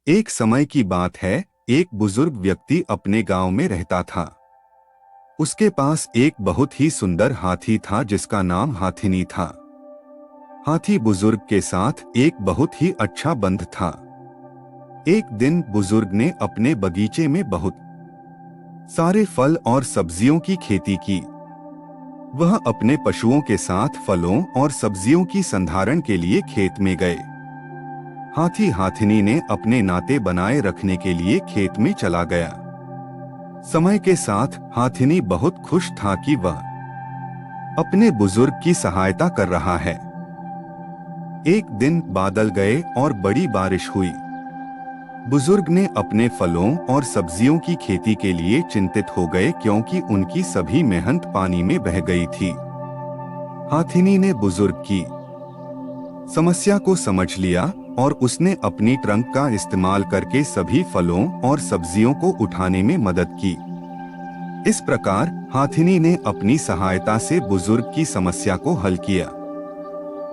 एक समय की बात है, एक बुजुर्ग व्यक्ति अपने गांव में रहता था। उसके पास एक बहुत ही सुंदर हाथी था जिसका नाम हाथिनी था। हाथी बुजुर्ग के साथ एक बहुत ही अच्छा बंध था। एक दिन बुजुर्ग ने अपने बगीचे में बहुत सारे फल और सब्जियों की खेती की। वह अपने पशुओं के साथ फलों और सब्जियों की संधारण के लिए खेत में गए। हाथी हाथिनी ने अपने नाते बनाए रखने के लिए खेत में चला गया। समय के साथ हाथिनी बहुत खुश था कि वह अपने बुजुर्ग की सहायता कर रहा है। एक दिन बादल गए और बड़ी बारिश हुई। बुजुर्ग ने अपने फलों और सब्जियों की खेती के लिए चिंतित हो गए क्योंकि उनकी सभी मेहनत पानी में बह गई थी। हाथिनी ने बुजुर्ग की समस्या को समझ लिया और उसने अपनी ट्रंक का इस्तेमाल करके सभी फलों और सब्जियों को उठाने में मदद की। इस प्रकार हाथिनी ने अपनी सहायता से बुजुर्ग की समस्या को हल किया।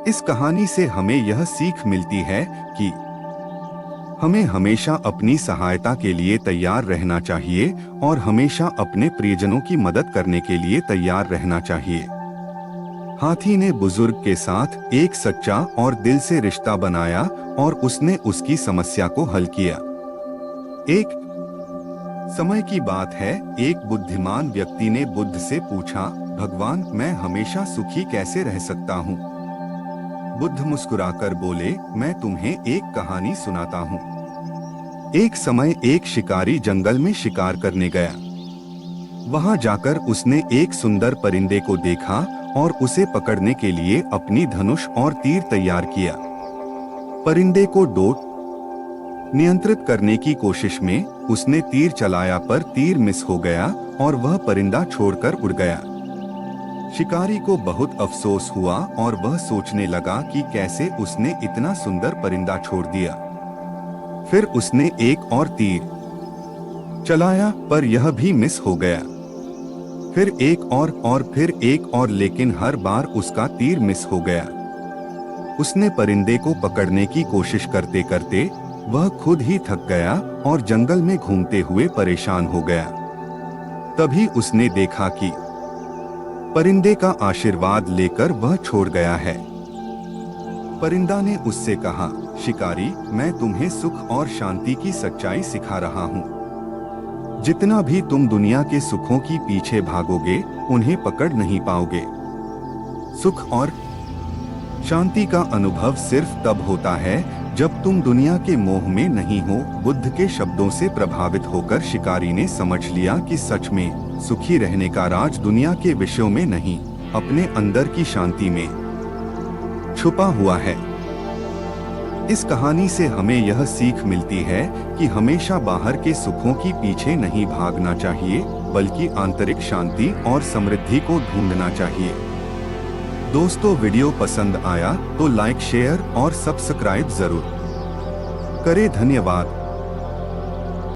इस कहानी से हमें यह सीख मिलती है कि हमें हमेशा अपनी सहायता के लिए तैयार रहना चाहिए और हमेशा अपने प्रियजनों की मदद करने के लिए तैयार रहना चाहिए। हाथी ने बुजुर्ग के साथ एक सच्चा और दिल से रिश्ता बनाया और उसने उसकी समस्या को हल किया। एक समय की बात है, एक बुद्धिमान व्यक्ति ने बुद्ध से पूछा, भगवान, मैं हमेशा सुखी कैसे रह सकता हूँ? बुद्ध मुस्कुराकर बोले, मैं तुम्हें एक कहानी सुनाता हूँ। एक समय एक शिकारी जंगल में शिकार करने गया। वहां जाकर उसने एक सुंदर परिंदे को देखा और उसे पकड़ने के लिए अपनी धनुष और तीर तैयार किया। परिंदे को डोट नियंत्रित करने की कोशिश में उसने तीर चलाया पर तीर मिस हो गया और वह परिंदा छोड़कर उड़ गया। शिकारी को बहुत अफसोस हुआ और वह सोचने लगा कि कैसे उसने इतना सुंदर परिंदा छोड़ दिया। फिर उसने एक और तीर चलाया पर यह भी मिस हो गया। फिर एक और फिर एक और, लेकिन हर बार उसका तीर मिस हो गया। उसने परिंदे को पकड़ने की कोशिश करते करते वह खुद ही थक गया और जंगल में घूमते हुए परेशान हो गया। तभी उसने देखा कि परिंदे का आशीर्वाद लेकर वह छोड़ गया है। परिंदा ने उससे कहा, शिकारी, मैं तुम्हें सुख और शांति की सच्चाई सिखा रहा हूँ। जितना भी तुम दुनिया के सुखों की पीछे भागोगे, उन्हें पकड़ नहीं पाओगे। सुख और शांति का अनुभव सिर्फ तब होता है जब तुम दुनिया के मोह में नहीं हो। बुद्ध के शब्दों से प्रभावित होकर शिकारी ने समझ लिया कि सच में सुखी रहने का राज दुनिया के विषयों में नहीं, अपने अंदर की शांति में छुपा हुआ है। इस कहानी से हमें यह सीख मिलती है कि हमेशा बाहर के सुखों की पीछे नहीं भागना चाहिए, बल्कि आंतरिक शांति और समृद्धि को ढूंढना चाहिए। दोस्तों, वीडियो पसंद आया तो लाइक, शेयर और सब्सक्राइब जरूर करें। धन्यवाद।